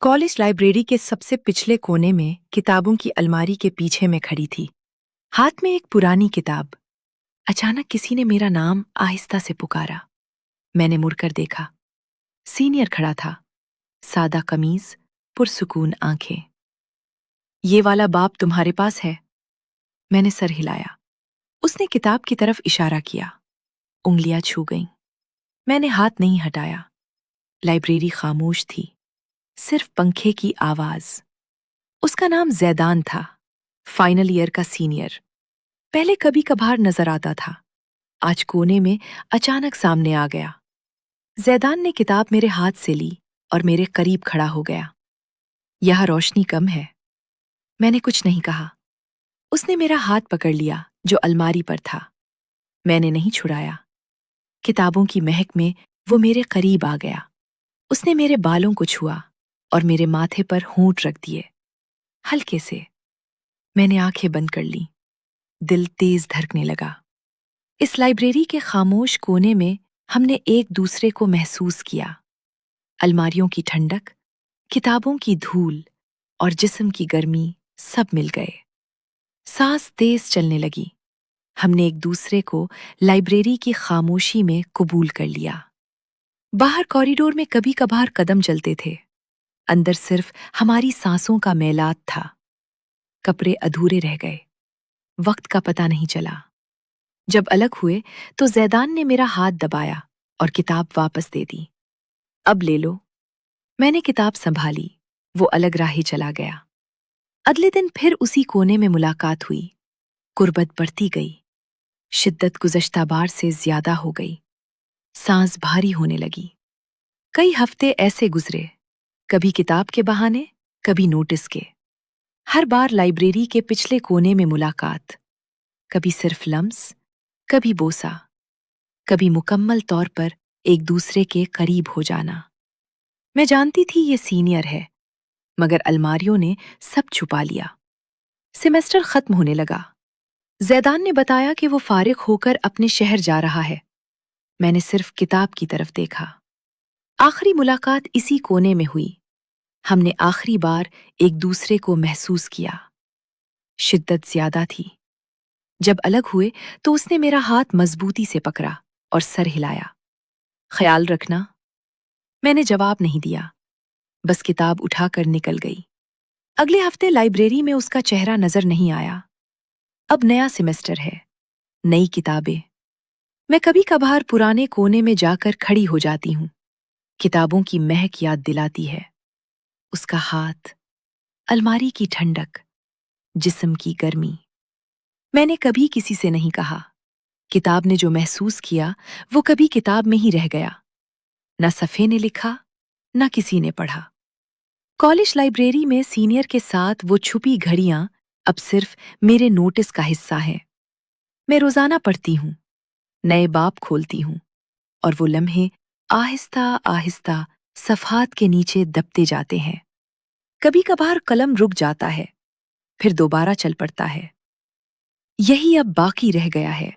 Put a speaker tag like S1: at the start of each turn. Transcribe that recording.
S1: College library के सबसे पिछले कोने में किताबों की अलमारी के पीछे में खड़ी थी, हाथ में एक पुरानी किताब। अचानक किसी ने मेरा नाम आहिस्ता से पुकारा। मैंने मुड़कर देखा। सीनियर खड़ा था, सादा कमीज, पुरसुकून आंखें। ये वाला बाब तुम्हारे पास है? मैंने सर हिलाया। उसने किताब की तरफ इशारा किया। उंगलियां छू गईं। मैंने हाथ नहीं हटाया। लाइब्रेरी खामोश थी, सिर्फ पंखे की आवाज। उसका नाम जैदान था, फाइनल ईयर का सीनियर। पहले कभी कभार नजर आता था, आज कोने में अचानक सामने आ गया। जैदान ने किताब मेरे हाथ से ली और मेरे करीब खड़ा हो गया। यह रोशनी कम है। मैंने कुछ नहीं कहा। उसने मेरा हाथ पकड़ लिया जो अलमारी पर था। मैंने नहीं छुड़ाया। किताबों की महक में वो मेरे करीब आ गया। उसने मेरे बालों को छुआ और मेरे माथे पर होंठ रख दिए, हल्के से। मैंने आंखें बंद कर ली। दिल तेज धड़कने लगा। इस लाइब्रेरी के खामोश कोने में हमने एक दूसरे को महसूस किया। अलमारियों की ठंडक, किताबों की धूल और जिस्म की गर्मी सब मिल गए। सांस तेज चलने लगी। हमने एक दूसरे को लाइब्रेरी की खामोशी में कबूल कर लिया। बाहर कॉरिडोर में कभी कभार कदम चलते थे। अंदर सिर्फ हमारी सांसों का मेलात था। कपड़े अधूरे रह गए। वक्त का पता नहीं चला। जब अलग हुए तो जैदान ने मेरा हाथ दबाया और किताब वापस दे दी। अब ले लो। मैंने किताब संभाली। वो अलग राही चला गया। अगले दिन फिर उसी कोने में मुलाकात हुई। कुर्बत बढ़ती गई। शिद्दत गुज़श्ता बार से ज्यादा हो गई। सांस भारी होने लगी। कई हफ्ते ऐसे गुजरे, कभी किताब के बहाने, कभी नोटिस के। हर बार लाइब्रेरी के पिछले कोने में मुलाकात। कभी सिर्फ लम्स, कभी बोसा, कभी मुकम्मल तौर पर एक दूसरे के करीब हो जाना। मैं जानती थी ये सीनियर है, मगर अलमारियों ने सब छुपा लिया। सेमेस्टर खत्म होने लगा। जैदान ने बताया कि वो फारिग होकर अपने शहर जा रहा है। मैंने सिर्फ किताब की तरफ देखा। आखिरी मुलाकात इसी कोने में हुई। हमने आखिरी बार एक दूसरे को महसूस किया। शिद्दत ज्यादा थी। जब अलग हुए तो उसने मेरा हाथ मजबूती से पकड़ा और सर हिलाया। ख्याल रखना। मैंने जवाब नहीं दिया, बस किताब उठाकर निकल गई। अगले हफ्ते लाइब्रेरी में उसका चेहरा नजर नहीं आया। अब नया सेमेस्टर है, नई किताबें। मैं कभी कभार पुराने कोने में जाकर खड़ी हो जाती हूँ। किताबों की महक याद दिलाती है। उसका हाथ, अलमारी की ठंडक, जिस्म की गर्मी। मैंने कभी किसी से नहीं कहा। किताब ने जो महसूस किया वो कभी किताब में ही रह गया। न सफ़े ने लिखा, न किसी ने पढ़ा। कॉलेज लाइब्रेरी में सीनियर के साथ वो छुपी घड़ियां अब सिर्फ मेरे नोटिस का हिस्सा हैं। मैं रोजाना पढ़ती हूँ, नए बाब खोलती हूँ, और वो लम्हे आहिस्ता आहिस्ता सफ़हात के नीचे दबते जाते हैं। कभी कभार कलम रुक जाता है, फिर दोबारा चल पड़ता है। यही अब बाकी रह गया है।